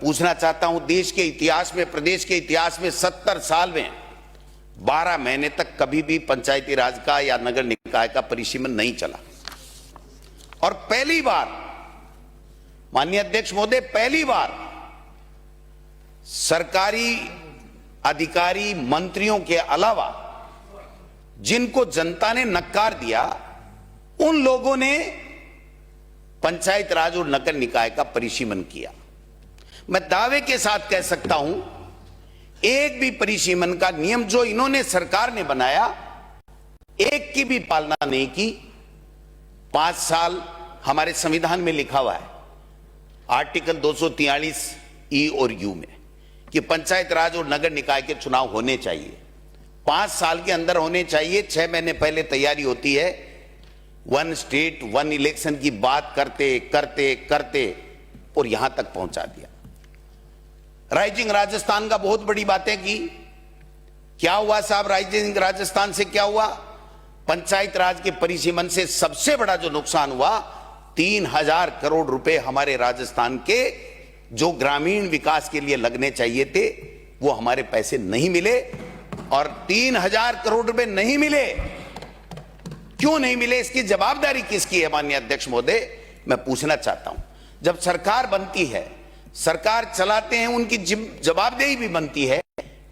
पूछना चाहता हूं, देश के इतिहास में, प्रदेश के इतिहास में 70 साल में 12 महीने तक कभी भी पंचायती राज का या नगर निकाय का परिसीमन नहीं चला। और पहली बार, माननीय अध्यक्ष महोदय, पहली बार सरकारी अधिकारी मंत्रियों के अलावा जिनको जनता ने नकार दिया, उन लोगों ने पंचायत राज और नगर निकाय का परिसीमन किया। मैं दावे के साथ कह सकता हूं, एक भी परिसीमन का नियम जो इन्होंने, सरकार ने बनाया, एक की भी पालना नहीं की। 5 साल हमारे संविधान में लिखा हुआ है, आर्टिकल 243 ई और यू में, कि पंचायत राज और नगर निकाय के चुनाव होने चाहिए, 5 साल के अंदर होने चाहिए। 6 महीने पहले तैयारी होती है। 1 स्टेट 1 इलेक्शन की बात करते करते करते और यहां तक पहुंचा दिया। राइजिंग राजस्थान का बहुत बड़ी बातें की। क्या हुआ साहब, राइजिंग राजस्थान से क्या हुआ? पंचायत राज के परिसीमन से सबसे बड़ा जो नुकसान हुआ, 3000 करोड़ रुपए हमारे राजस्थान के जो ग्रामीण विकास के लिए लगने चाहिए थे, वो हमारे पैसे नहीं मिले। और 3000 करोड़ रुपए नहीं मिले, क्यों नहीं मिले, इसकी जवाबदारी किसकी है माननीय अध्यक्ष महोदय? मैं पूछना चाहता हूं। जब सरकार बनती है, सरकार चलाते हैं, उनकी जवाबदेही भी बनती है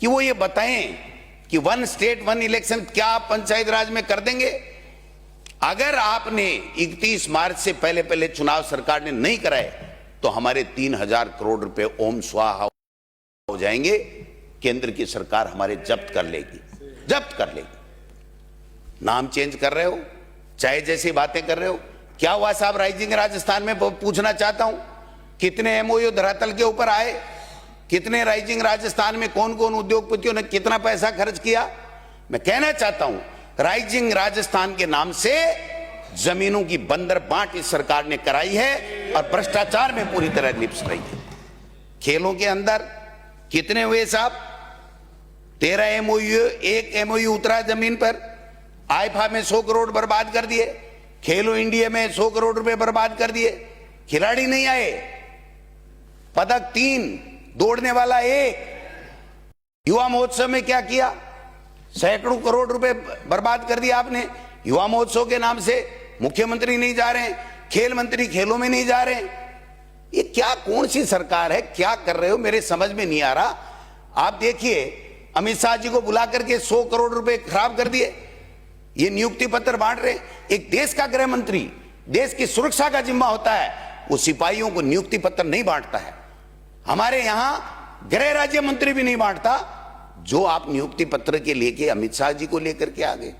कि वो ये बताएं कि 1 स्टेट 1 इलेक्शन क्या आप पंचायत राज में कर देंगे? अगर आपने 31 मार्च से पहले पहले चुनाव सरकार ने नहीं कराए, तो हमारे 3000 करोड़ रुपए ओम स्वाहा हो जाएंगे। केंद्र की सरकार हमारे जब्त कर लेगी, जब्त कर लेगी। नाम चेंज कर रहे हो, चाहे जैसी बातें कर रहे हो। क्या हुआ साहब राइजिंग राजस्थान में? पूछना चाहता हूं, कितने एमओयू धरातल के ऊपर आए? कितने राइजिंग राजस्थान में कौन कौन उद्योगपतियों ने कितना पैसा खर्च किया? मैं कहना चाहता हूं, राइजिंग राजस्थान के नाम से जमीनों की बंदर बांट इस सरकार ने कराई है और भ्रष्टाचार में पूरी तरह लिप्स रही है। खेलों के अंदर कितने हुए साहब? 13 एमओयू, 1 एमओयू उतरा जमीन पर। आईफा में 100 करोड़ बर्बाद कर दिए, खेलो इंडिया में 100 करोड़ रुपए बर्बाद कर दिए। खिलाड़ी नहीं आए, पदक 3, दौड़ने वाला 1। युवा महोत्सव में क्या किया? सैकड़ों करोड़ रुपए बर्बाद कर दिया आपने युवा महोत्सव के नाम से। मुख्यमंत्री नहीं जा रहे, खेल मंत्री खेलों में नहीं जा रहे। ये क्या, कौन सी सरकार है? क्या कर रहे हो, मेरे समझ में नहीं आ रहा। आप देखिए, अमित शाह जी को बुला करके 100 करोड़ रुपए खराब कर दिए। ये नियुक्ति पत्र बांट रहे। एक देश का गृह मंत्री, देश की सुरक्षा का जिम्मा होता है, वो सिपाहियों को नियुक्ति पत्र नहीं बांटता है। हमारे यहां गृह राज्य मंत्री भी नहीं बांटता। जो आप नियुक्ति पत्र के लेके अमित शाह जी को लेकर के आ गए,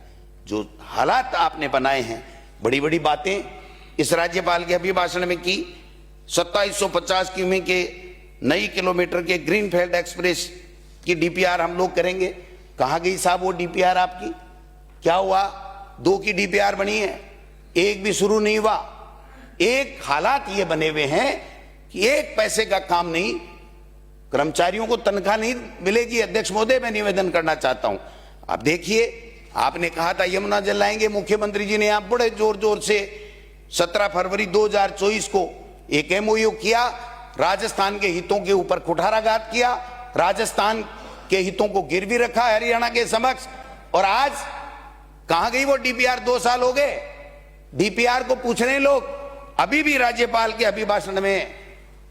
जो हालात आपने बनाए हैं, बड़ी बड़ी बातें इस राज्यपाल के अभिभाषण में की। 2750 किमी के नई किलोमीटर के ग्रीनफील्ड एक्सप्रेस की डीपीआर हम लोग करेंगे। कहां गई साहब वो डीपीआर आपकी? क्या हुआ? 2 की डीपीआर बनी है, 1 भी शुरू नहीं हुआ। एक हालात ये बने हुए हैं कि 1 पैसे का काम नहीं, कर्मचारियों को तनख्वाह नहीं मिलेगी। अध्यक्ष महोदय, मैं निवेदन करना चाहता हूं, आप देखिए, आपने कहा था यमुना जल लाएंगे, मुख्यमंत्री जी ने आप बड़े जोर जोर से 17 फरवरी 2024 को एक एमओयू किया, राजस्थान के हितों के ऊपर कुठाराघात किया, राजस्थान के हितों को गिरवी रखा हरियाणा के समक्ष। और आज कहां गई वो डीपीआर? 2 साल हो गए। डीपीआर को पूछ रहे लोग। अभी भी राज्यपाल के अभिभाषण में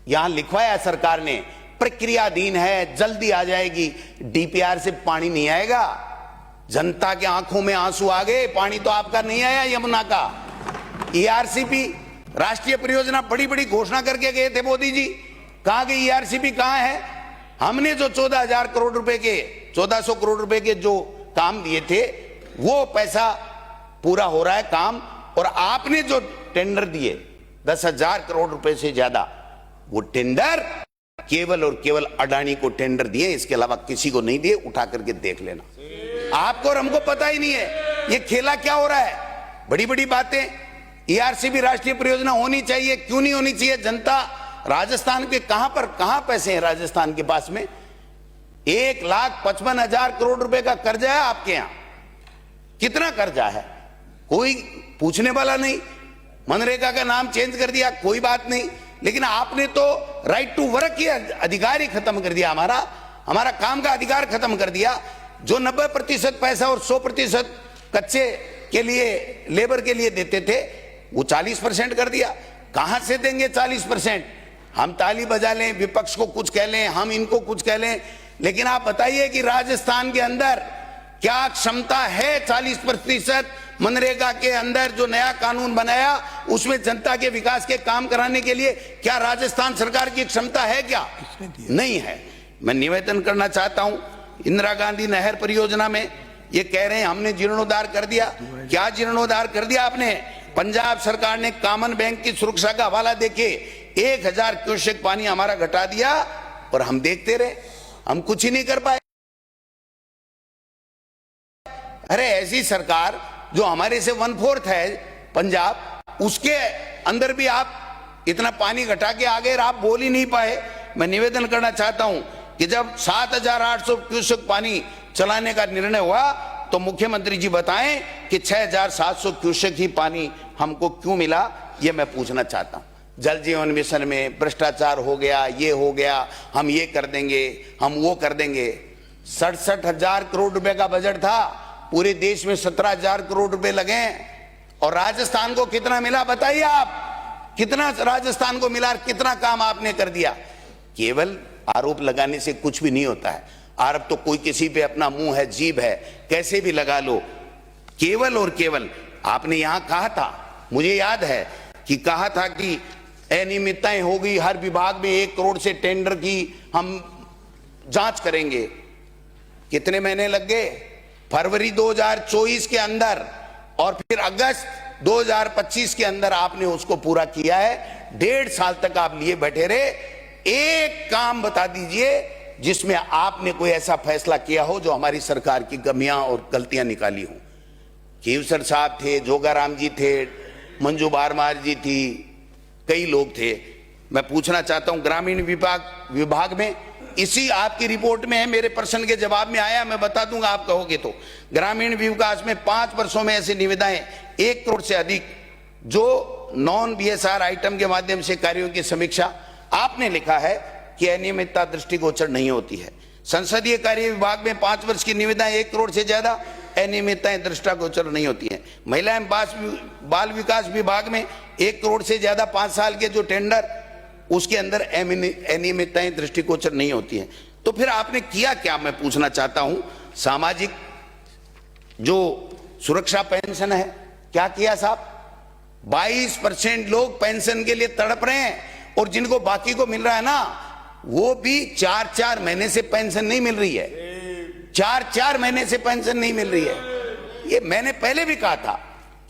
यहां लिखवाया सरकार ने, प्रक्रियाधीन है, जल्दी आ जाएगी। डीपीआर से पानी नहीं आएगा। जनता के आंखों में आंसू आ गए, पानी तो आपका नहीं आया यमुना का। ईआरसीपी राष्ट्रीय परियोजना बड़ी बड़ी घोषणा करके गए थे मोदी जी, कहां गई ईआरसीपी? कहां है? हमने जो 14,000 करोड़ रुपए के, 1400 करोड़ रुपए के जो काम दिए थे, वो पैसा पूरा हो रहा है काम। और आपने जो टेंडर दिए 10,000 करोड़ रुपए से ज्यादा, वो टेंडर केवल और केवल अडानी को टेंडर दिए, इसके अलावा किसी को नहीं दिए। उठा करके देख लेना। आपको और हमको पता ही नहीं है ये खेला क्या हो रहा है। बड़ी बड़ी बातें, ईआरसीबी राष्ट्रीय परियोजना होनी चाहिए, क्यों नहीं होनी चाहिए? जनता राजस्थान के कहां पैसे हैं राजस्थान के पास में? 1,55,000 करोड़ रुपए का कर्जा है आपके यहां। कितना कर्जा है? कोई पूछने वाला नहीं। मनरेगा का नाम चेंज कर दिया, कोई बात नहीं। लेकिन आपने तो राइट टू वर्क की अधिकार ही खत्म कर दिया, हमारा काम का अधिकार खत्म कर दिया। जो 90% पैसा और 100% कच्चे के लिए, लेबर के लिए देते थे, वो 40% कर दिया। कहां से देंगे 40%? हम ताली बजा लें, विपक्ष को कुछ कह लें, हम इनको कुछ कह लें, लेकिन आप बताइए कि राजस्थान के अंदर क्या क्षमता है 40% मनरेगा के अंदर जो नया कानून बनाया उसमें जनता के विकास के काम कराने के लिए क्या राजस्थान सरकार की क्षमता है? क्या नहीं है। मैं निवेदन करना चाहता हूं, इंदिरा गांधी नहर परियोजना में ये कह रहे हैं हमने जीर्णोद्धार कर दिया। क्या जीर्णोद्धार कर दिया आपने? पंजाब सरकार ने कॉमन बैंक की सुरक्षा का हवाला देके 1000 क्यूसेक पानी हमारा घटा दिया और हम देखते रहे, हम कुछ ही नहीं कर पाए। अरे ऐसी सरकार जो हमारे से 1/4 है पंजाब, उसके अंदर भी आप इतना पानी घटा के आ गए, आप बोल ही नहीं पाए। मैं निवेदन करना चाहता हूं कि जब 7800 क्यूसेक पानी चलाने का निर्णय हुआ तो मुख्यमंत्री जी बताएं कि 6700 क्यूसेक ही पानी हमको क्यों मिला, ये मैं पूछना चाहता हूं। जल जीवन मिशन में भ्रष्टाचार हो गया, ये हो गया, हम ये कर देंगे, हम वो कर देंगे। 67,000 करोड़ रुपए का बजट था, पूरे देश में 17,000 करोड़ रुपए लगे और राजस्थान को कितना मिला बताइए आप? कितना राजस्थान को मिला, कितना काम आपने कर दिया? केवल आरोप लगाने से कुछ भी नहीं होता है। आरोप तो कोई किसी पे अपना मुंह है, जीभ है, कैसे भी लगा लो। केवल और केवल आपने यहां कहा था, मुझे याद है कि कहा था कि अनियमितताएं हो गई हर विभाग में, 1 करोड़ से टेंडर की हम जांच करेंगे। कितने महीने लग गए? फरवरी 2024 के अंदर और फिर अगस्त 2025 के अंदर आपने उसको पूरा किया है। 1.5 साल तक आप लिए बैठे रहे। एक काम बता दीजिए जिसमें आपने कोई ऐसा फैसला किया हो जो हमारी सरकार की कमियां और गलतियां निकाली हो। केवसर साहब थे, जोगाराम जी थे, मंजू बारमार जी थी, कई लोग थे। मैं पूछना चाहता हूं, ग्रामीण विभाग में इसी आपकी रिपोर्ट में है, मेरे प्रश्न के जवाब में आया, मैं बता दूंगा आप कहोगे तो। ग्रामीण विकास में 5 वर्षों में ऐसी निविदाएं 1 करोड़ से अधिक जो नॉन बीएसआर आइटम के माध्यम से कार्यों की समीक्षा, आपने लिखा है कि अनियमितता दृष्टिगोचर नहीं होती है। संसदीय कार्य विभाग में 5 वर्ष की निविदाएं 1 करोड़ से ज्यादा, अनियमितताएं दृष्टिगोचर नहीं होती हैं। महिला एवं बाल विकास विभाग में 1 करोड़ से ज्यादा 5 साल के जो टेंडर, उसके अंदर अनियमितताएं दृष्टिगोचर नहीं होती हैं। तो फिर आपने किया क्या, मैं पूछना चाहता हूं। सामाजिक जो सुरक्षा पेंशन है, क्या किया साहब? 22% लोग पेंशन के लिए तड़प रहे हैं और जिनको बाकी को मिल रहा है ना, वो भी 4-4 महीने से पेंशन नहीं मिल रही है। 4-4 महीने से पेंशन नहीं मिल रही है। ये मैंने पहले भी कहा था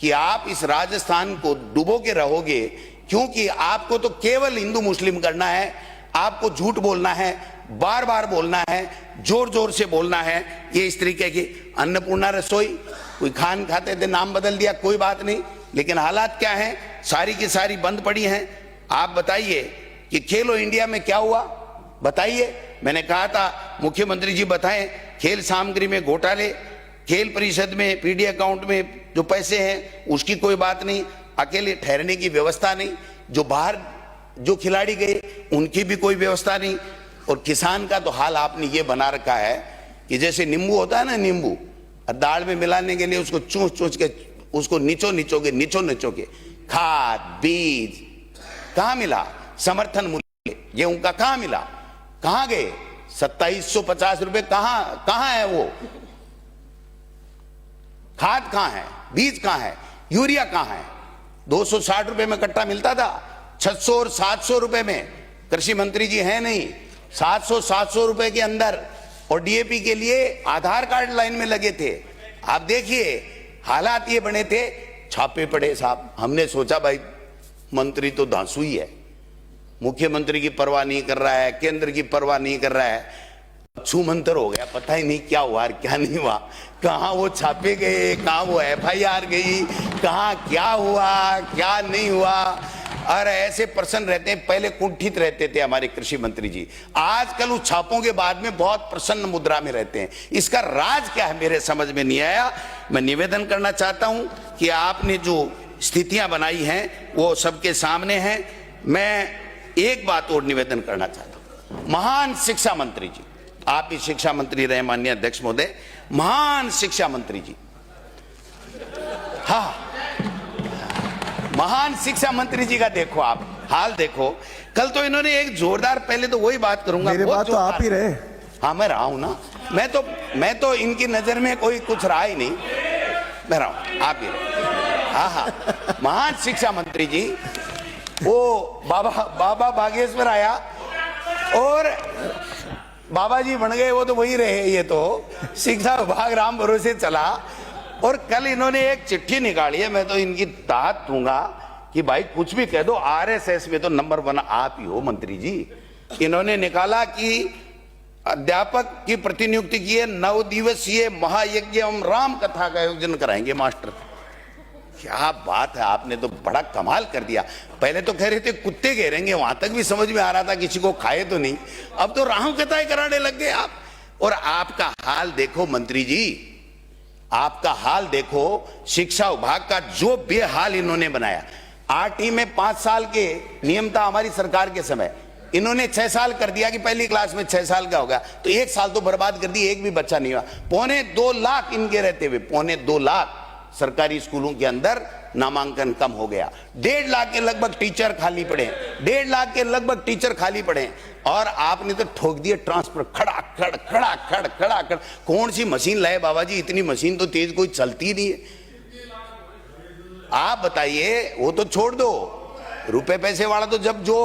कि आप इस राजस्थान को डुबो के रहोगे, क्योंकि आपको तो केवल हिंदू मुस्लिम करना है, आपको झूठ बोलना है, बार बार बोलना है, जोर जोर से बोलना है। ये इस तरीके की अन्नपूर्णा रसोई, कोई खान खाते थे, नाम बदल दिया, कोई बात नहीं, लेकिन हालात क्या है, सारी की सारी बंद पड़ी हैं। आप बताइए कि खेलो इंडिया में क्या हुआ, बताइए। मैंने कहा था मुख्यमंत्री जी बताएं, खेल सामग्री में घोटाले, खेल परिषद में पीडी अकाउंट में जो पैसे हैं उसकी कोई बात नहीं, अकेले ठहरने की व्यवस्था नहीं, जो बाहर जो खिलाड़ी गए उनकी भी कोई व्यवस्था नहीं। और किसान का तो हाल आपने ये बना रखा है कि जैसे नींबू होता है ना, नींबू दाल में मिलाने के लिए उसको चूस के उसको निचो के खाद बीज कहां मिला, समर्थन मूल्य गेहूं का कहां मिला, कहां गए 2750 रुपए, कहां है वो खाद, कहां है बीज, कहां है यूरिया, कहां है? 260 रुपए में कट्टा मिलता था, 600 और 700 रुपए में। कृषि मंत्री जी हैं नहीं, 700 रुपए के अंदर। और डीएपी के लिए आधार कार्ड लाइन में लगे थे। आप देखिए हालात ये बने थे, छापे पड़े साहब। हमने सोचा भाई मंत्री तो धांसू ही है, मुख्यमंत्री की परवाह नहीं कर रहा है, केंद्र की परवाह नहीं कर रहा है, छूमंतर हो गया, पता ही नहीं क्या हुआ क्या नहीं हुआ, कहां वो छापे गए, कहां वो एफआईआर गई, कहां क्या हुआ क्या नहीं हुआ। और ऐसे प्रसन्न रहते हैं, पहले कुंठित रहते थे हमारे कृषि मंत्री जी, आजकल उस छापों के बाद में बहुत प्रसन्न मुद्रा में रहते हैं। इसका राज क्या है मेरे समझ में नहीं आया। मैं निवेदन करना चाहता हूं कि आपने जो स्थितियां बनाई हैं वो सबके सामने हैं। मैं एक बात और निवेदन करना चाहता हूं। महान शिक्षा मंत्री जी, आप भी शिक्षा मंत्री रहे माननीय अध्यक्ष महोदय, महान शिक्षा मंत्री जी, हाँ, महान शिक्षा मंत्री जी का देखो आप हाल देखो। कल तो इन्होंने एक जोरदार, पहले तो वही बात करूंगा, मेरी बात तो आप ही रहे। हाँ मैं रहा हूं ना, मैं तो इनकी नजर में कोई कुछ रहा ही नहीं, मैं रहा हूं, आप ही रहे। हाँ हाँ, महान शिक्षा मंत्री जी, वो बाबा बागेश्वर आया और बाबा जी बन गए, वो तो वही रहे, ये तो शिक्षा विभाग राम भरोसे चला। और कल इन्होंने एक चिट्ठी निकाली है, मैं तो इनकी दाद दूंगा कि भाई कुछ भी कह दो, आरएसएस में तो नंबर 1 आप ही हो मंत्री जी। इन्होंने निकाला कि अध्यापक की प्रतिनियुक्ति की है, 9 दिवसीय महायज्ञ एवं राम कथा का आयोजन कराएंगे मास्टर। क्या बात है, आपने तो बड़ा कमाल कर दिया। पहले तो कह रहे थे कुत्ते घेरेंगे, वहां तक भी समझ में आ रहा था किसी को खाए तो नहीं, अब तो राम कथाएं कराने लग गए आप। और आपका हाल देखो मंत्री जी, आपका हाल देखो, शिक्षा विभाग का जो बेहाल इन्होंने बनाया। आरटी में 5 साल के नियम था हमारी सरकार के समय, इन्होंने 6 साल कर दिया कि पहली क्लास में 6 साल का होगा, तो 1 साल तो बर्बाद कर दी, एक भी बच्चा नहीं हुआ। 2.25 लाख इनके रहते हुए 2.25 लाख सरकारी स्कूलों के अंदर नामांकन कम हो गया। 1.5 लाख के लगभग टीचर खाली पड़े, 1.5 लाख के लगभग टीचर खाली पड़े। और आपने तो ठोक दिए ट्रांसफर, खड़ा। कौन सी मशीन लाए बाबा जी, इतनी मशीन तो तेज कोई चलती नहीं है। आप बताइए, वो तो छोड़ दो, रुपए पैसे वाला तो जब जो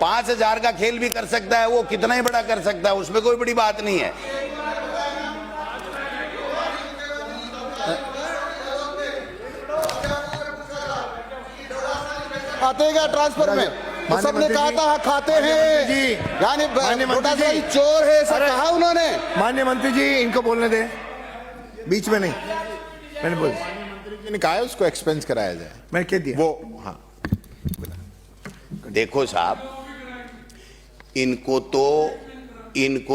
5,000 का खेल भी कर सकता है, वो कितना ही बड़ा कर सकता है, उसमें कोई बड़ी बात नहीं है। खाते क्या ट्रांसफर में, तो सबने कहा था खाते हैं, यानी चोर है, सब कहा उन्होंने। माननीय मंत्री जी, इनको बोलने दे, बीच में नहीं, मैंने बोल, मंत्री जी ने कहा है उसको एक्सपेंस कराया जाए, मैं कह दिया वो। हाँ देखो साहब, इनको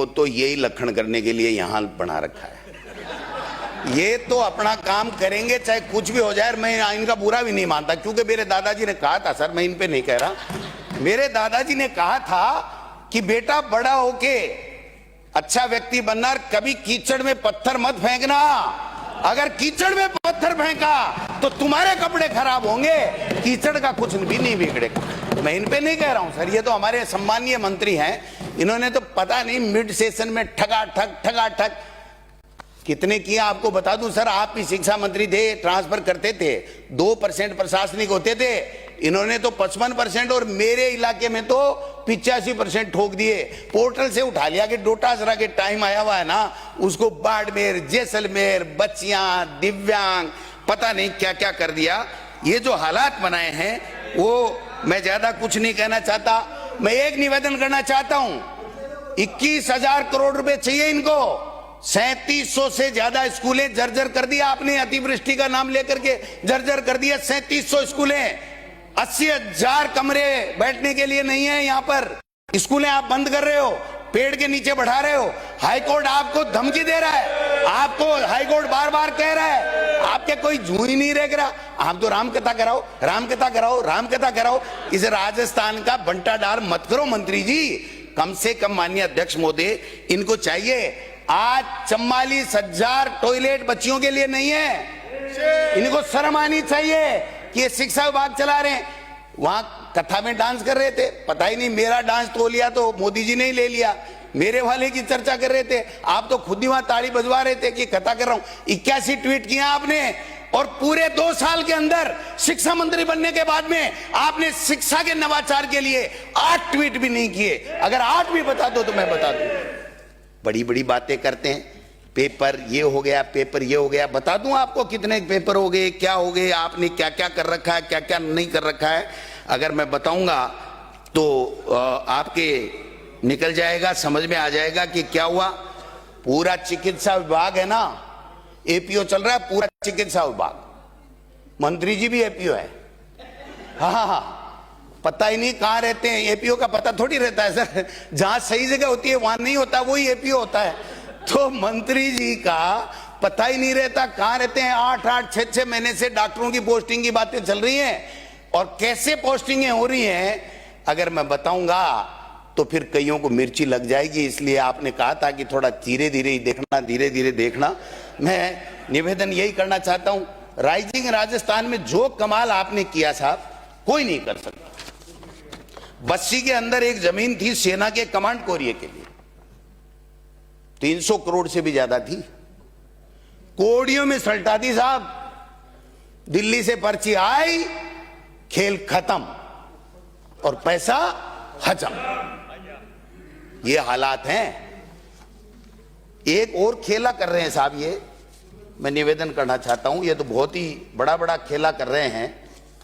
तो यही लखन करने के लिए यहां बना रखा है। ये तो अपना काम करेंगे चाहे कुछ भी हो जाए। मैं इनका बुरा भी नहीं मानता, क्योंकि मेरे दादाजी ने कहा था, सर मैं इन पे नहीं कह रहा, मेरे दादाजी ने कहा था कि बेटा बड़ा होके अच्छा व्यक्ति बनना, कभी कीचड़ में पत्थर मत फेंकना। अगर कीचड़ में पत्थर फेंका तो तुम्हारे कपड़े खराब होंगे, कीचड़ का कुछ भी नहीं बिगड़ेगा। मैं इन पे नहीं कह रहा हूं सर, ये तो हमारे सम्मानीय मंत्री हैं, इन्होंने तो पता नहीं मिड सेशन में ठगा कितने किया आपको बता दूं सर। आप भी शिक्षा मंत्री थे, ट्रांसफर करते थे, 2% प्रशासनिक होते थे, इन्होंने तो 55% और मेरे इलाके में तो 85% ठोक दिए। पोर्टल से उठा लिया कि डोटासरा के टाइम आया हुआ है ना, उसको बाड़मेर, जैसलमेर, बच्चियां, दिव्यांग, पता नहीं क्या क्या कर दिया। ये जो हालात बनाए हैं, वो मैं ज्यादा कुछ नहीं कहना चाहता। मैं एक निवेदन करना चाहता हूं, 21,000 करोड़ रुपए चाहिए इनको। 3700 से ज्यादा स्कूलें जर्जर कर दिया आपने, अतिवृष्टि का नाम लेकर के जर्जर कर दिया। 3700 स्कूलें, 80,000 कमरे बैठने के लिए नहीं है यहाँ पर, स्कूलें आप बंद कर रहे हो, पेड़ के नीचे बढ़ा रहे हो। हाईकोर्ट आपको धमकी दे रहा है, आपको हाईकोर्ट बार बार कह रहा है, आपके कोई जू ही नहीं रह रहा। आप तो रामकथा कराओ, रामकथा कराओ, रामकथा कराओ। इस राजस्थान का बंटा डाल मत करो मंत्री जी। कम से कम माननीय अध्यक्ष महोदय, इनको चाहिए, आज 44,000 टॉयलेट बच्चियों के लिए नहीं है, इनको शर्म आनी चाहिए कि ये शिक्षा विभाग चला रहे हैं। वहां कथा में डांस कर रहे थे, पता ही नहीं मेरा डांस तो लिया तो मोदी जी ने ही ले लिया, मेरे वाले की चर्चा कर रहे थे, आप तो खुद ही वहां ताली बजवा रहे थे कि कथा कर रहा हूं। 81 ट्वीट किया आपने, और पूरे 2 साल के अंदर शिक्षा मंत्री बनने के बाद में आपने शिक्षा के नवाचार के लिए 8 ट्वीट भी नहीं किए। अगर 8 भी बता दो तो मैं बता दूं। बड़ी बड़ी बातें करते हैं, पेपर ये हो गया, पेपर ये हो गया, बता दूं आपको कितने पेपर हो गए, क्या हो गए, आपने क्या क्या कर रखा है, क्या क्या नहीं कर रखा है। अगर मैं बताऊंगा तो आपके निकल जाएगा, समझ में आ जाएगा कि क्या हुआ। पूरा चिकित्सा विभाग है ना, एपीओ चल रहा है, पूरा चिकित्सा विभाग, मंत्री जी भी एपीओ है। हाँ, पता ही नहीं कहां रहते हैं, एपीओ का पता थोड़ी रहता है सर, जहां सही जगह होती है वहां नहीं होता, वही एपीओ होता है। तो मंत्री जी का पता ही नहीं रहता कहां रहते हैं। 8-8, 6-6 महीने से डॉक्टरों की पोस्टिंग की बातें चल रही हैं, और कैसे पोस्टिंगें हो रही हैं। अगर मैं बताऊंगा तो फिर कईयों को मिर्ची लग जाएगी, इसलिए आपने कहा था कि थोड़ा धीरे धीरे ही देखना, धीरे धीरे देखना। मैं निवेदन यही करना चाहता हूं, राइजिंग राजस्थान में जो कमाल आपने किया साहब, कोई नहीं कर सकता। बस्सी के अंदर एक जमीन थी सेना के कमांड कोरिया के लिए, 300 करोड़ से भी ज्यादा थी, कोड़ियों में सल्टा दी साहब। दिल्ली से पर्ची आई, खेल खत्म और पैसा हजम। ये हालात हैं। एक और खेला कर रहे हैं साहब, ये मैं निवेदन करना चाहता हूं, ये तो बहुत ही बड़ा बड़ा खेला कर रहे हैं।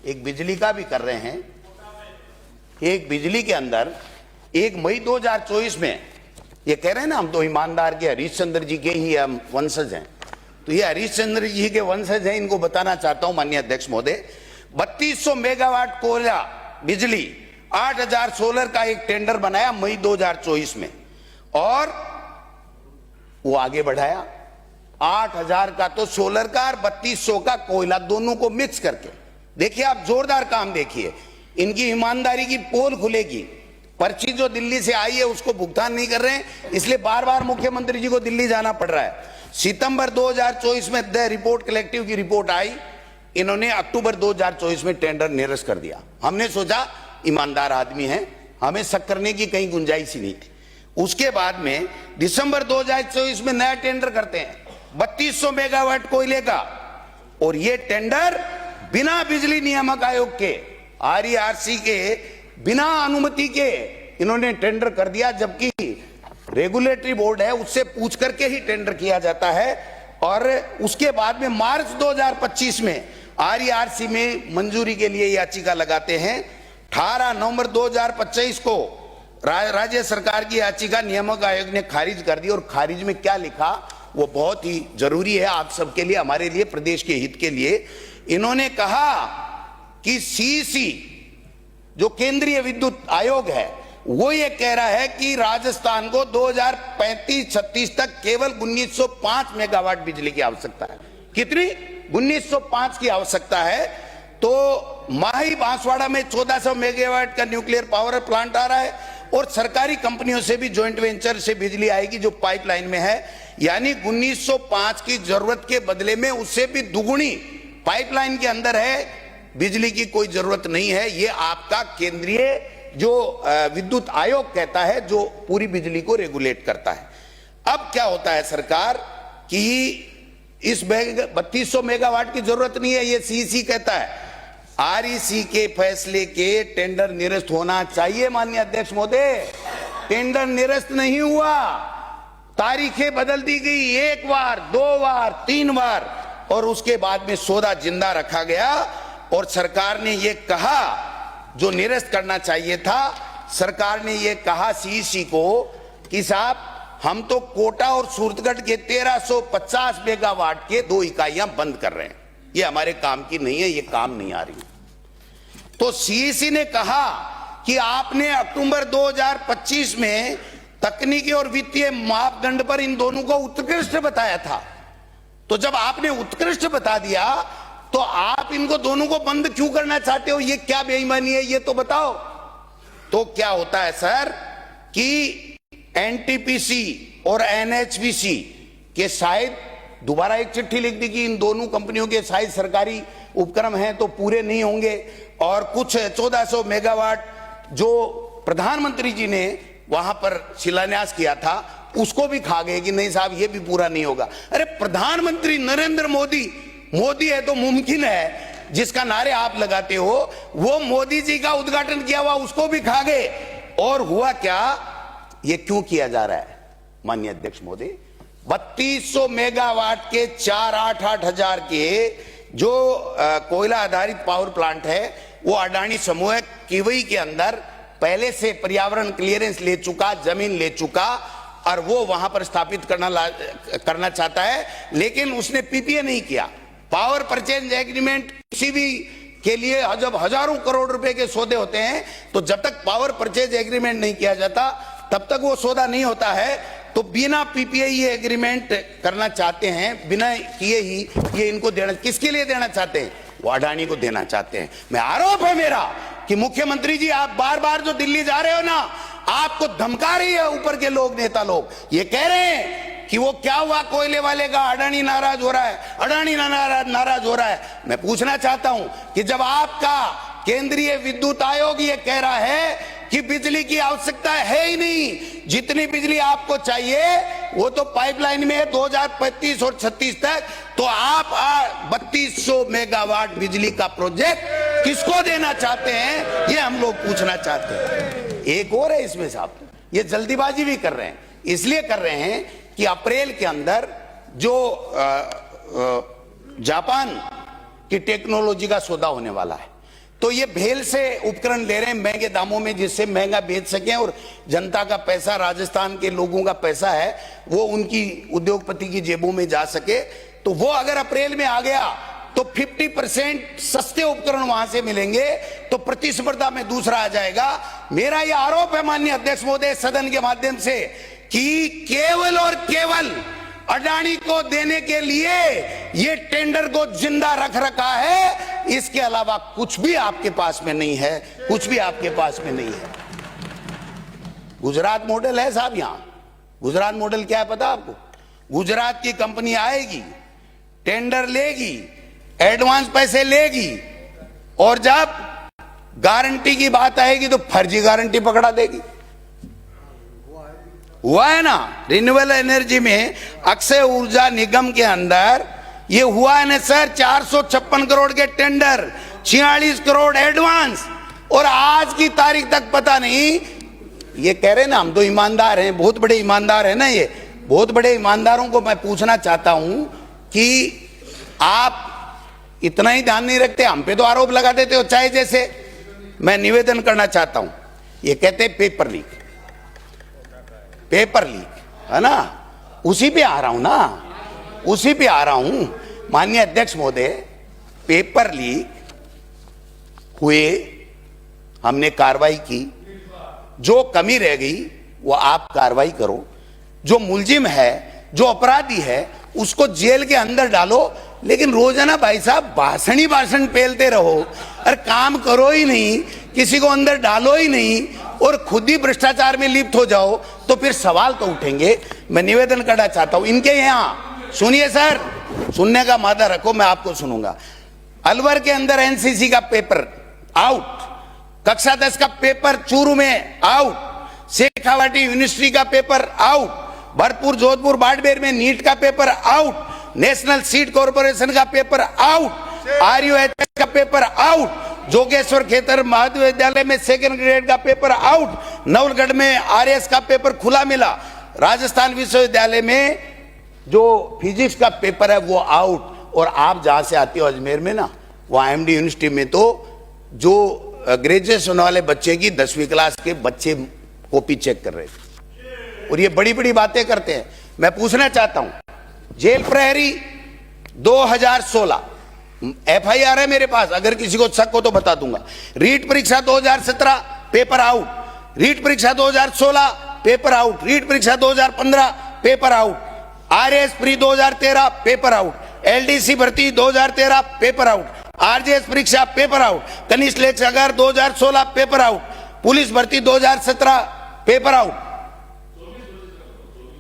एक बिजली का भी कर रहे हैं। एक बिजली के अंदर 1 मई 2024 में ये कह रहे हैं ना, हम तो ईमानदार के हरीशचंद्र जी के ही हम वंशज हैं, तो ये हरीशचंद्र जी के वंशज हैं, इनको बताना चाहता हूं माननीय अध्यक्ष महोदय, 3200 मेगावाट कोयला बिजली, 8000 सोलर का एक टेंडर बनाया मई 2024 में, और वो आगे बढ़ाया 8000 का तो सोलर का और 3200 का कोयला, दोनों को मिक्स करके। देखिए आप जोरदार काम देखिए, इनकी ईमानदारी की पोल खुलेगी। पर्ची जो दिल्ली से आई है उसको भुगतान नहीं कर रहे हैं, इसलिए बार बार मुख्यमंत्री जी को दिल्ली जाना पड़ रहा है। सितंबर 2024 में द रिपोर्ट कलेक्टिव की रिपोर्ट आई, इन्होंने अक्टूबर 2024 में टेंडर निरस्त कर दिया। हमने सोचा ईमानदार आदमी हैं, हमें शक करने की कहीं गुंजाइश ही नहीं थी। उसके बाद में दिसंबर 2024 में नया टेंडर करते हैं 3200 मेगावाट कोयले का, और ये टेंडर बिना बिजली नियामक आयोग के, RERC के बिना अनुमति के इन्होंने टेंडर कर दिया, जबकि रेगुलेटरी बोर्ड है उससे पूछ करके ही टेंडर किया जाता है। और उसके बाद में मार्च 2025 में RERC में मंजूरी के लिए याचिका लगाते हैं। 18 नवंबर 2025 को राज्य सरकार की याचिका नियामक आयोग ने खारिज कर दी, और खारिज में क्या लिखा वो बहुत ही जरूरी है आप सबके लिए, हमारे लिए, प्रदेश के हित के लिए। इन्होंने कहा कि CEC जो केंद्रीय विद्युत आयोग है वो ये कह रहा है कि राजस्थान को 2035-36 तक केवल 1905 मेगावाट बिजली की आवश्यकता है। कितनी? 1905 की आवश्यकता है। तो माही बांसवाड़ा में 1400 मेगावाट का न्यूक्लियर पावर प्लांट आ रहा है, और सरकारी कंपनियों से भी जॉइंट वेंचर से बिजली आएगी जो पाइपलाइन में है, यानी 1905 की जरूरत के बदले में उससे भी दुगुनी पाइपलाइन के अंदर है, बिजली की कोई जरूरत नहीं है। ये आपका केंद्रीय जो विद्युत आयोग कहता है, जो पूरी बिजली को रेगुलेट करता है। अब क्या होता है सरकार कि इस 3200 मेगावाट की जरूरत नहीं है, ये CEC कहता है। REC के फैसले के टेंडर निरस्त होना चाहिए माननीय अध्यक्ष महोदय। टेंडर निरस्त नहीं हुआ, तारीखें बदल दी गई, 1 बार 2 बार 3 बार, और उसके बाद में सौदा जिंदा रखा गया। और सरकार ने यह कहा, जो निरस्त करना चाहिए था, सरकार ने यह कहा CEC को कि साहब हम तो कोटा और सूरतगढ़ के 1350 मेगावाट के 2 इकाइयां बंद कर रहे हैं, ये हमारे काम की नहीं है, ये काम नहीं आ रही। तो CEC ने कहा कि आपने अक्टूबर 2025 में तकनीकी और वित्तीय मापदंड पर इन दोनों को उत्कृष्ट बताया था। तो जब आपने उत्कृष्ट बता दिया तो आप इनको दोनों को बंद क्यों करना चाहते हो? ये क्या बेईमानी है, ये तो बताओ। तो क्या होता है सर कि NTPC और NHPC के शायद दोबारा एक चिट्ठी लिख दी कि इन दोनों कंपनियों के शायद सरकारी उपक्रम हैं तो पूरे नहीं होंगे, और कुछ 1400 मेगावाट जो प्रधानमंत्री जी ने वहां पर शिलान्यास किया था उसको भी खा गए कि नहीं साहब ये भी पूरा नहीं होगा। अरे प्रधानमंत्री नरेंद्र मोदी, मोदी है तो मुमकिन है जिसका नारे आप लगाते हो, वो मोदी जी का उद्घाटन किया हुआ उसको भी खा गए। और हुआ क्या, ये क्यों किया जा रहा है माननीय अध्यक्ष महोदय? 3200 मेगावाट के 4-8 हजार के जो कोयला आधारित पावर प्लांट है वो अडानी समूह किवई के अंदर पहले से पर्यावरण क्लियरेंस ले चुका, जमीन ले चुका, और वो वहां पर स्थापित करना चाहता है, लेकिन उसने PPA नहीं किया। पावर परचेज एग्रीमेंट किसी भी के लिए जब हजारों करोड़ रुपए के सौदे होते हैं, तो जब तक पावर परचेज एग्रीमेंट नहीं किया जाता तब तक वो सौदा नहीं होता है। तो बिना PPA ये एग्रीमेंट करना चाहते हैं, बिना किए ही ये इनको देना, किसके लिए देना चाहते हैं? वो अडानी को देना चाहते हैं। मैं आरोप है मेरा कि मुख्यमंत्री जी आप बार बार जो दिल्ली जा रहे हो ना, आपको धमका रही है ऊपर के लोग, नेता लोग ये कह रहे हैं कि वो क्या हुआ कोयले वाले का, अडानी नाराज हो रहा है, अडानी नाराज हो रहा है। मैं पूछना चाहता हूं कि जब आपका केंद्रीय विद्युत आयोग ये कह रहा है कि बिजली की आवश्यकता है ही नहीं, जितनी बिजली आपको चाहिए वो तो पाइपलाइन में है 2035 और 36 तक, तो आप 3200 मेगावाट बिजली का प्रोजेक्ट किसको देना चाहते हैं, ये हम लोग पूछना चाहते हैं। एक और है इसमें साहब, ये जल्दीबाजी भी कर रहे हैं, इसलिए कर रहे हैं कि अप्रैल के अंदर जो जापान की टेक्नोलॉजी का सौदा होने वाला है, तो ये भेल से उपकरण ले रहे हैं महंगे दामों में, जिससे महंगा बेच सकें और जनता का पैसा, राजस्थान के लोगों का पैसा है वो उनकी उद्योगपति की जेबों में जा सके। तो वो अगर अप्रैल में आ गया तो 50% सस्ते उपकरण वहां से मिलेंगे, तो प्रतिस्पर्धा में दूसरा आ जाएगा। मेरा यह आरोप है माननीय अध्यक्ष महोदय सदन के माध्यम से कि केवल और केवल अडानी को देने के लिए ये टेंडर को जिंदा रख रखा है, इसके अलावा कुछ भी आपके पास में नहीं है, कुछ भी आपके पास में नहीं है। गुजरात मॉडल है साहब, यहां गुजरात मॉडल क्या है पता आपको? गुजरात की कंपनी आएगी, टेंडर लेगी, एडवांस पैसे लेगी, और जब गारंटी की बात आएगी तो फर्जी गारंटी पकड़ा देगी। हुआ है ना रिन्यूएबल एनर्जी में, अक्षय ऊर्जा निगम के अंदर ये हुआ है ना सर, 456 करोड़ के टेंडर, 46 करोड़ एडवांस, और आज की तारीख तक पता नहीं। ये कह रहे ना हम तो ईमानदार हैं, बहुत बड़े ईमानदार हैं ना, ये बहुत बड़े ईमानदारों को मैं पूछना चाहता हूं कि आप इतना ही ध्यान नहीं रखते, हम पे तो आरोप लगा देते हो चाहे जैसे। मैं निवेदन करना चाहता हूं, ये कहते हैं पेपर लीक, पेपर लीक है ना, उसी पे आ रहा हूं ना, उसी पे आ रहा हूं। माननीय अध्यक्ष महोदय, पेपर लीक हुए, हमने कार्रवाई की, जो कमी रह गई वो आप कार्रवाई करो, जो मुलजिम है, जो अपराधी है उसको जेल के अंदर डालो, लेकिन रोजाना भाई साहब भाषण ही भाषण पेलते रहो, और काम करो ही नहीं, किसी को अंदर डालो ही नहीं, और खुद ही भ्रष्टाचार में लिप्त हो जाओ, तो फिर सवाल तो उठेंगे। मैं निवेदन करना चाहता हूं इनके यहां, सुनिए सर, सुनने का मादा रखो, मैं आपको सुनूंगा। अलवर के अंदर एनसीसी का पेपर आउट, कक्षा 10 का पेपर चूरू में आउट, शेखावाटी यूनिवर्सिटी का पेपर आउट, भरतपुर, जोधपुर, बाड़मेर में नीट का paper out, national seed corporation का पेपर आउट, आरयूएच का पेपर आउट, जोगेश्वर खेतर महाविद्यालय में सेकंड ग्रेड का पेपर आउट, नवलगढ़ में आरएस का पेपर खुला मिला, राजस्थान विश्वविद्यालय में जो फिजिक्स का पेपर है वो आउट, और आप जहां से आते हो अजमेर में ना, वहां एमडी यूनिवर्सिटी में तो जो ग्रेजुएशन वाले बच्चे की 10वीं क्लास के बच्चे कॉपी चेक कर रहे थे, और ये बड़ी बड़ी बातें करते हैं। मैं पूछना चाहता हूं, जेल प्रहरी 2016 एफआईआर है मेरे पास, अगर किसी को शक हो तो बता दूंगा। रीट परीक्षा 2017 पेपर आउट, रीट परीक्षा 2016 पेपर आउट, रीट परीक्षा 2015 paper out, RAS pre 2013 paper out, LDC भर्ती 2013 पेपर आउट, आरजेएस परीक्षा पेपर आउट, कनिष्ठ लेखाकार 2016 पेपर आउट, पुलिस भर्ती 2017 पेपर आउट।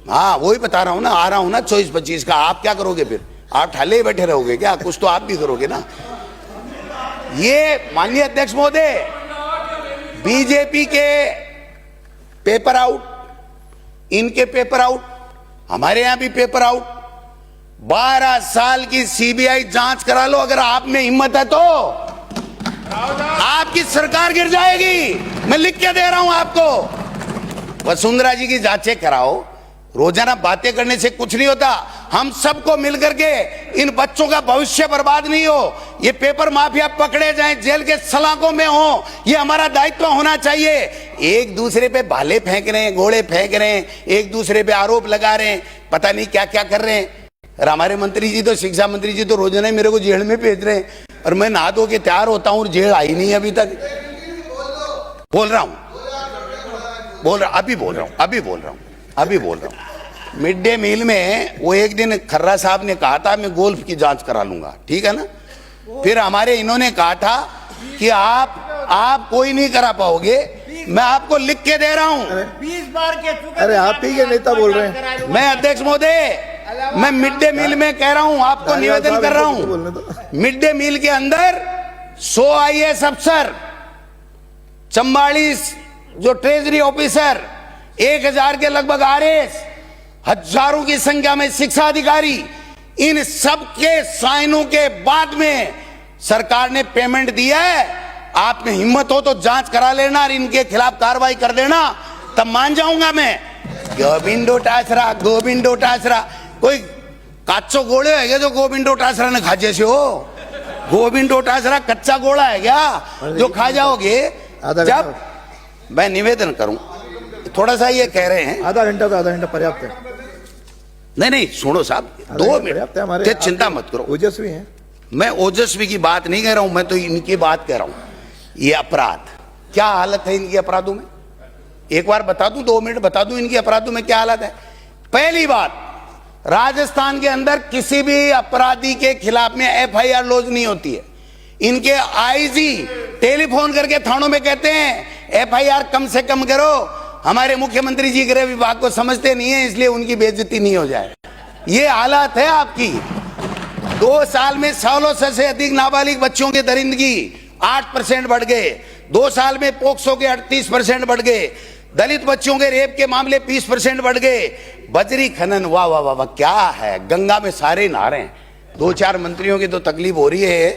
हाँ वही बता रहा हूं ना, आ रहा हूं ना 24-25 का। आप क्या करोगे फिर? आप ठाले बैठे रहोगे क्या? कुछ तो आप भी करोगे ना। ये माननीय अध्यक्ष महोदय, बीजेपी के पेपर आउट, इनके पेपर आउट, हमारे यहां भी पेपर आउट। 12 साल की सीबीआई जांच करा लो, अगर आप में हिम्मत है तो आपकी सरकार गिर जाएगी। मैं लिख के दे रहा हूं आपको। वसुंधरा जी की जांचें कराओ, रोजाना बातें करने से कुछ नहीं होता। हम सबको मिलकर के इन बच्चों का भविष्य बर्बाद नहीं हो, ये पेपर माफिया पकड़े जाएं, जेल के सलाखों में हो, ये हमारा दायित्व होना चाहिए। एक दूसरे पे भाले फेंक रहे हैं, घोड़े फेंक रहे हैं, एक दूसरे पे आरोप लगा रहे हैं, पता नहीं क्या क्या कर रहे हैं। और हमारे मंत्री जी तो, शिक्षा मंत्री जी तो रोजाना मेरे को जेल में भेज रहे हैं, और मैं नहा धो के तैयार होता हूं और जेल आई नहीं अभी तक। बोल रहा हूं, अभी बोल रहा हूं। मिड डे मील में वो एक दिन खर्रा साहब ने कहा था मैं गोल्फ की जांच करा लूंगा, ठीक है ना। फिर हमारे इन्होंने कहा था कि आप आप कोई नहीं करा पाओगे। मैं आपको लिख के दे रहा हूं। 20 बार के चुके। अरे आप ही के नेता बोल रहे हैं। मैं अध्यक्ष महोदय, मैं मिड डे मील में कह रहा हूं, आपको निवेदन कर रहा हूं। मिड डे मील के अंदर 100 IAS अफसर, 44 जो ट्रेजरी ऑफिसर, 1000 के लगभग RS, हजारों की संख्या में शिक्षा अधिकारी, इन सब के साइनों के बाद में सरकार ने पेमेंट दिया है। आपने हिम्मत हो तो जांच करा लेना और इनके खिलाफ कार्रवाई कर देना, तब मान जाऊंगा मैं। गोविंदो टासरा कोई काचो गोले है जो गोविंदो टासरा ने खाजे से हो? गोविंदो टासरा कच्चा गोला है क्या जो खा जाओगे? जब मैं निवेदन करूं, थोड़ा सा ये कह रहे हैं आधा घंटा तो आधा घंटा पर्याप्त है। नहीं सुनो साहब, 2 मिनट, चिंता मत करो। ओजस्वी हैं। मैं ओजस्वी की बात नहीं कह रहा हूं, मैं तो इनकी बात कह रहा हूं। ये अपराध, क्या हालत है इनकी अपराधों में, एक बार बता दूं, 2 मिनट बता दूं इनकी अपराधों में क्या हालत है। पहली बात, राजस्थान के अंदर किसी भी अपराधी के खिलाफ में FIR लॉन्च नहीं होती है। इनके IG टेलीफोन करके थानों में कहते हैं FIR कम से कम करो। हमारे मुख्यमंत्री जी गृह विभाग को समझते नहीं है, इसलिए उनकी बेइज्जती नहीं हो जाए। ये हालत है आपकी। 2 साल में 1600 से अधिक नाबालिग बच्चों की दरिंदगी 8% बढ़ गए। 2 साल में पोक्सो के 38% बढ़ गए। दलित बच्चों के रेप के मामले 20% बढ़ गए। बजरी खनन, वाह वाह वाह वाह, क्या है, गंगा में सारे नहा रहे हैं। 2-4 मंत्रियों की तो तकलीफ हो रही है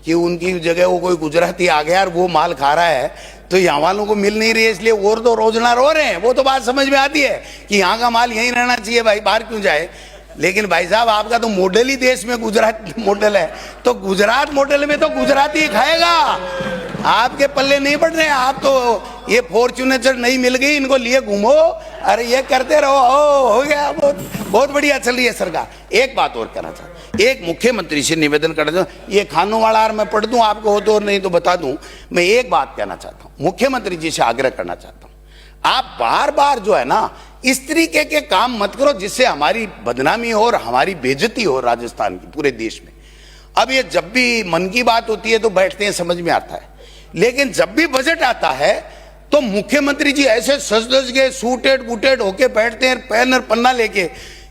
कि उनकी जगह वो कोई गुजराती आ गया और वो माल खा रहा है, तो यहाँ वालों को मिल नहीं रही है, इसलिए और तो रोजना रो रहे हैं। वो तो बात समझ में आती है कि यहाँ का माल यहीं रहना चाहिए भाई, बाहर क्यों जाए। लेकिन भाई साहब, आपका तो मॉडल ही देश में गुजरात मॉडल है, तो गुजरात मॉडल में तो गुजराती खाएगा। आपके पल्ले नहीं बढ़ रहे। आप तो ये फॉर्च्यूनर नहीं मिल गई, इनको लिए घूमो, अरे ये करते रहो, हो गया। बहुत बढ़िया चल रही है सरकार। एक बात और कहना चाहता हूं, एक मुख्यमंत्री से निवेदन करना चाहता हूं, ये खानों वाला मैं पढ़ दूं आपको, हो तो नहीं तो बता दूं। मैं एक बात कहना चाहता हूं, मुख्यमंत्री जी से आग्रह करना चाहता हूं, आप बार बार जो है ना इस तरीके के काम मत करो जिससे हमारी बदनामी हो और हमारी बेइज्जती हो राजस्थान की, पूरे देश में। अब ये जब भी मन की बात होती है तो बैठते हैं, समझ में आता है, लेकिन जब भी बजट आता है तो मुख्यमंत्री जी ऐसे सज-धज के सूटेड बूटेड होके बैठते हैं, पेन और पन्ना लेके,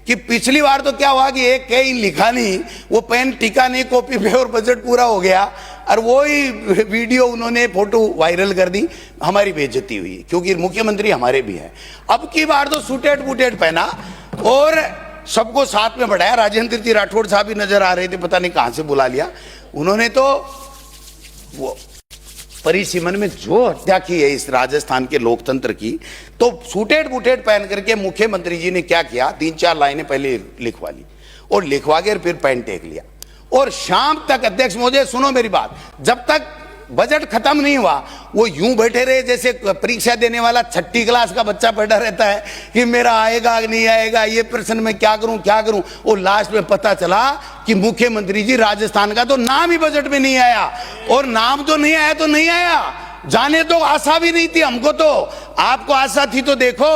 कि पिछली बार तो क्या हुआ कि एक कहीं लिखा नहीं, वो पेन टिका नहीं कॉपी पे और बजट पूरा हो गया, और वो ही वीडियो उन्होंने फोटो वायरल कर दी, हमारी बेइज्जती हुई, क्योंकि मुख्यमंत्री हमारे भी हैं। अब की बार तो सूटेड बूटेड पहना और सबको साथ में बढ़ाया। राजेंद्र जी राठौड़ साहब भी नजर आ रहे थे, पता नहीं कहां से बुला लिया उन्होंने। तो वो परिसीमन में जो हत्या की है इस राजस्थान के लोकतंत्र की, तो सूटेड बूटेड पहन करके मुख्यमंत्री जी ने क्या किया, 3-4 लाइनें पहले लिखवा ली और लिखवा के फिर पेन टेक लिया, और शाम तक, अध्यक्ष महोदय सुनो मेरी बात, जब तक बजट खत्म नहीं हुआ वो यूं बैठे रहे जैसे परीक्षा देने वाला 6ठी क्लास का बच्चा बैठा रहता है कि मेरा आएगा नहीं आएगा, ये प्रश्न में क्या करूं। और लास्ट में पता चला कि मुख्यमंत्री जी राजस्थान का तो नाम ही बजट में नहीं आया, और नाम तो नहीं आया तो नहीं आया, जाने तो आशा भी नहीं थी हमको, तो आपको आशा थी तो देखो,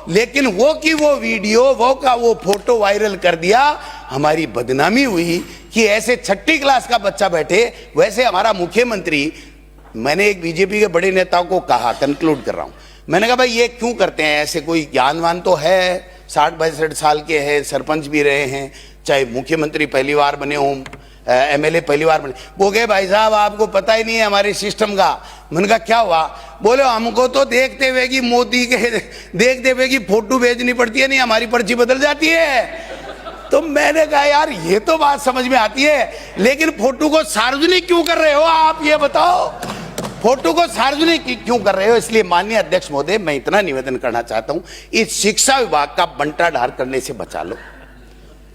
लेकिन वो की वो वीडियो, वो का वो फोटो वायरल कर दिया, हमारी बदनामी हुई कि ऐसे 6ठी क्लास का बच्चा बैठे। वैसे हमारा मुख्यमंत्री, मैंने एक बीजेपी के बड़े नेताओं को कहा, कंक्लूड कर रहा हूं, मैंने कहा भाई ये क्यों करते हैं ऐसे, कोई ज्ञानवान तो है, 60-62 साल के हैं, सरपंच भी रहे हैं, चाहे मुख्यमंत्री पहली बार बने हों, MLA पहली बार बने, वो गए भाई साहब आपको पता ही नहीं है हमारे सिस्टम का। मैंने कहा क्या हुआ, बोले हमको तो देखते हुए कि मोदी के देखते हुए कि फोटो भेजनी पड़ती है, नहीं हमारी पर्ची बदल जाती है। तो मैंने कहा यार ये तो बात समझ में आती है, लेकिन फोटो को सार्वजनिक क्यों कर रहे हो आप, ये बताओ, फोटो को सार्वजनिक क्यों कर रहे हो। इसलिए माननीय अध्यक्ष महोदय, मैं इतना निवेदन करना चाहता हूं, इस शिक्षा विभाग का बंटा ढार करने से बचा लो,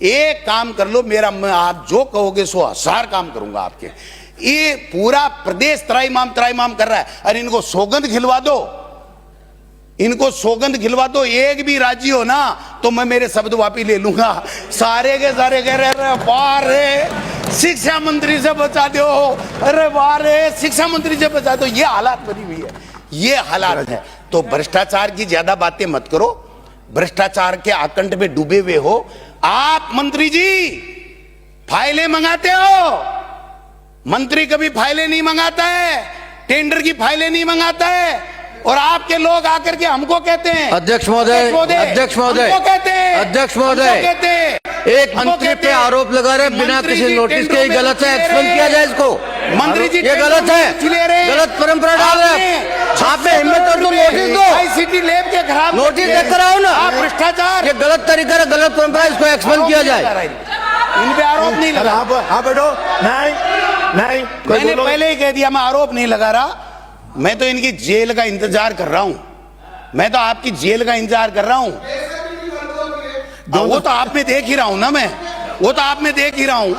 एक काम कर लो, मेरा आप जो कहोगे 100,000 काम करूंगा आपके। ये पूरा प्रदेश त्राईमाम कर रहा है, अरे इनको सौगंध खिलवा दो, इनको सौगंध खिलवा दो, एक भी राजी हो ना तो मैं मेरे शब्द वापस ले लूंगा। सारे के सारे कह रहे वाह रे शिक्षा मंत्री से बचा दो, अरे वाह रे शिक्षा मंत्री से बचा दो, ये हालात बनी हुई है, ये हालात है। तो भ्रष्टाचार की ज्यादा बातें मत करो, भ्रष्टाचार के आकंठ में डूबे हुए हो आप। मंत्री जी फाइलें मंगाते हो, मंत्री कभी फाइलें नहीं मंगाता है, टेंडर की फाइलें नहीं मंगाता है, और आपके लोग आकर के हमको कहते हैं अध्यक्ष महोदय, अध्यक्ष महोदय, हमको कहते हैं, अध्यक्ष हमको महोदय, कहते हैं, एक हमको मंत्री कहते पे हैं, आरोप लगा रहे बिना मंत्री किसी जी नोटिस के, टेंडरों में गलत है, रुचि ले एक्सपेंड किया जाए इसको। मंत्री जी ये गलत है, गलत परंपरा डाल रहे हैं आप पे। हिम्मत तो नोटिस दो, आईसीटी लैब के खराब नोटिस देकर आओ ना। आप भ्रष्टाचार, ये गलत तरीका है, गलत परंपरा, इसको एक्सपेंड किया जाए। इन पे आरोप नहीं लगा। आप बैठो। नहीं नहीं, कोई मैंने बोलो। पहले ही कह दिया, मैं आरोप नहीं लगा रहा, मैं तो इनकी जेल का इंतजार कर रहा हूं, मैं तो आपकी जेल का इंतजार कर रहा हूं। वो तो आप में देख ही रहा हूं ना, मैं वो तो आप में देख ही रहा हूं।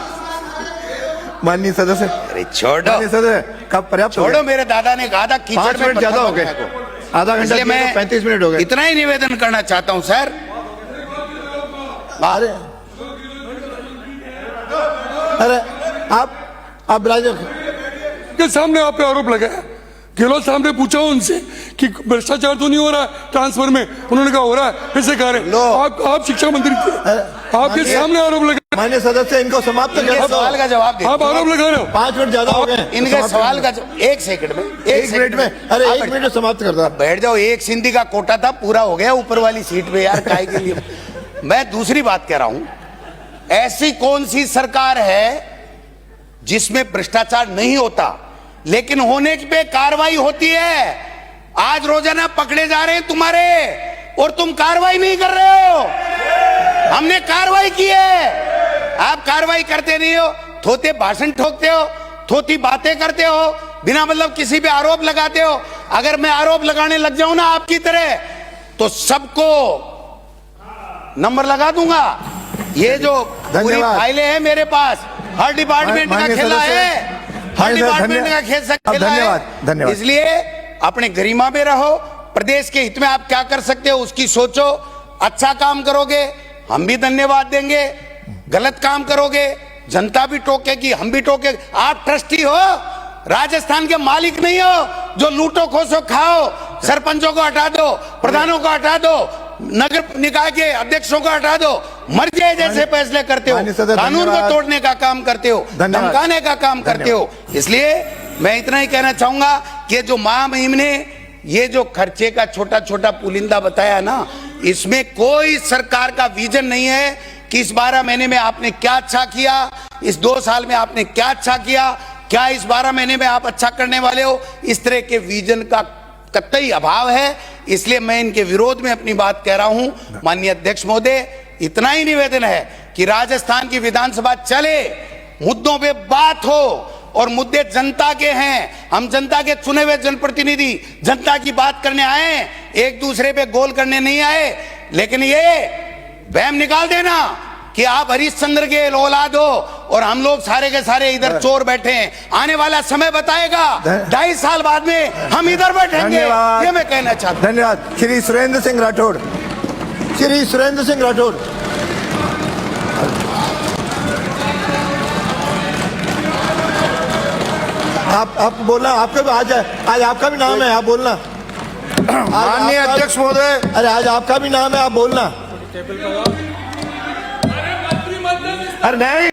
माननीय सदस्य, अरे छोड़ो, माननीय सदस्य, कब पर्याप्त हो छोड़ो, गया? मेरे दादा ने कहा था कीचड़ 5 में मिनट ज्यादा हो गए, पत्थर आधा घंटा इसलिए मैं 35 मिनट हो गए। इतना ही निवेदन करना चाहता हूं सर। अरे अरे आप राजा के सामने आप पे आरोप लगाया, गहलोत साहब ने पूछा उनसे कि भ्रष्टाचार तो नहीं हो रहा है ट्रांसफर में, उन्होंने कहा हो रहा है, कैसे कह रहे हैं? आप शिक्षा मंत्री थे, आपके सामने आरोप लगा, माननीय सदस्य, इनको समाप्त इनके कर सवाल का जवाब दे। आप आरोप लगा रहे हो। 5 मिनट ज्यादा हो गए। इनके सवाल का एक सेकंड में, 1 मिनट में, अरे 1 मिनट में समाप्त कर दो। बैठ जाओ, एक सिंधी का कोटा था, पूरा हो गया ऊपर वाली सीट पे यार, काहे के लिए। मैं दूसरी बात कह रहा हूं, ऐसी कौन सी सरकार है जिसमें भ्रष्टाचार नहीं होता लेकिन होने पे कार्रवाई होती है? आज रोजाना पकड़े जा रहे हैं तुम्हारे, और तुम कार्रवाई नहीं कर रहे हो। हमने कार्रवाई की है, आप कार्रवाई करते नहीं हो, थोते भाषण ठोकते हो, थोती बातें करते हो, बिना मतलब किसी पे आरोप लगाते हो। अगर मैं आरोप लगाने लग जाऊं ना आपकी तरह, तो सबको नंबर लगा दूंगा। ये जो पूरी धन्यवाद। फाइलें हैं मेरे पास, हर डिपार्टमेंट का माननीय खेला सदस्य, है, हर डिपार्टमेंट का खेला धन्यवाद, है। धन्यवाद। इसलिए अपने गरिमा में रहो, प्रदेश के हित में आप क्या कर सकते हो उसकी सोचो। अच्छा काम करोगे हम भी धन्यवाद देंगे, गलत काम करोगे जनता भी टोकेगी, हम भी टोके। आप ट्रस्टी हो, राजस्थान के मालिक नहीं हो जो लूटो खोसो खाओ। सरपंचों को हटा दो, प्रधानों को हटा दो, नगर निकाय के अध्यक्षों को हटा दो, मर्जी जैसे फैसले करते हो, कानून को तोड़ने का काम करते हो, धमकाने का काम करते हो। इसलिए मैं इतना ही कहना चाहूंगा कि जो महामहिम ने ये जो खर्चे का छोटा छोटा पुलिंदा बताया ना, इसमें कोई सरकार का विजन नहीं है कि इस 12 महीने में आपने क्या अच्छा किया, इस 2 साल में आपने क्या अच्छा किया, क्या इस 12 महीने में आप अच्छा करने वाले हो। इस तरह के विजन का कतई अभाव है, इसलिए मैं इनके विरोध में अपनी बात कह रहा हूं। माननीय अध्यक्ष महोदय, इतना ही निवेदन है कि राजस्थान की विधानसभा चले, मुद्दों पे बात हो, और मुद्दे जनता के हैं। हम जनता के चुने हुए जनप्रतिनिधि जनता की बात करने आए, एक दूसरे पे गोल करने नहीं आए। लेकिन ये वहम निकाल देना कि आप हरिश्चंद्र के औलाद हो और हम लोग सारे के सारे इधर चोर बैठे हैं, आने वाला समय बताएगा, 2.5 साल बाद में हम इधर बैठेंगे, ये मैं कहना चाहता हूं। धन्यवाद। श्री सुरेंद्र सिंह राठौड़, श्री सुरेंद्र सिंह राठौड़। आप बोलना, आपका आज आपका भी नाम है, आप बोलना। माननीय अध्यक्ष महोदय, अरे आज आपका भी नाम है, आप बोलना। अरे नहीं।